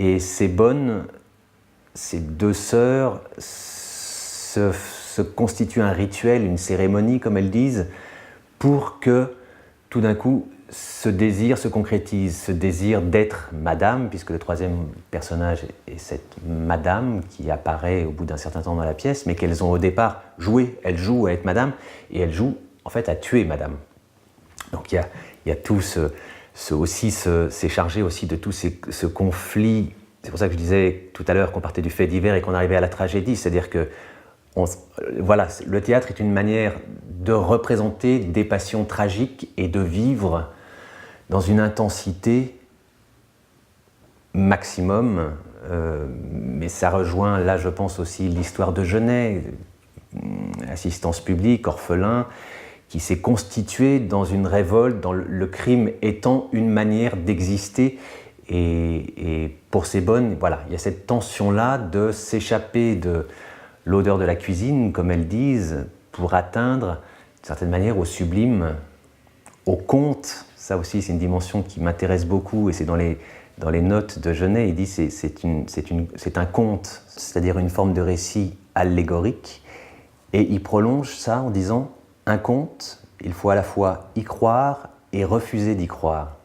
Et ces bonnes, ces deux sœurs, se constituent un rituel, une cérémonie, comme elles disent, pour que tout d'un coup, ce désir se concrétise, ce désir d'être madame, puisque le troisième personnage est cette madame qui apparaît au bout d'un certain temps dans la pièce, mais qu'elles ont au départ joué. Elles jouent à être madame, et elles jouent en fait à tuer madame. Donc il y a tout c'est chargé aussi de tout ce conflit. C'est pour ça que je disais tout à l'heure qu'on partait du fait divers et qu'on arrivait à la tragédie, c'est-à-dire que voilà, le théâtre est une manière de représenter des passions tragiques et de vivre dans une intensité maximum. Mais ça rejoint, là je pense aussi, l'histoire de Genet, assistance publique, orphelin, qui s'est constitué dans une révolte, dans le crime étant une manière d'exister. Et pour ces bonnes, voilà, il y a cette tension-là de s'échapper de l'odeur de la cuisine, comme elles disent, pour atteindre, d'une certaine manière, au sublime, au conte. Ça aussi, c'est une dimension qui m'intéresse beaucoup, et c'est dans les notes de Genet, il dit c'est un conte, c'est-à-dire une forme de récit allégorique, et il prolonge ça en disant un conte, il faut à la fois y croire et refuser d'y croire.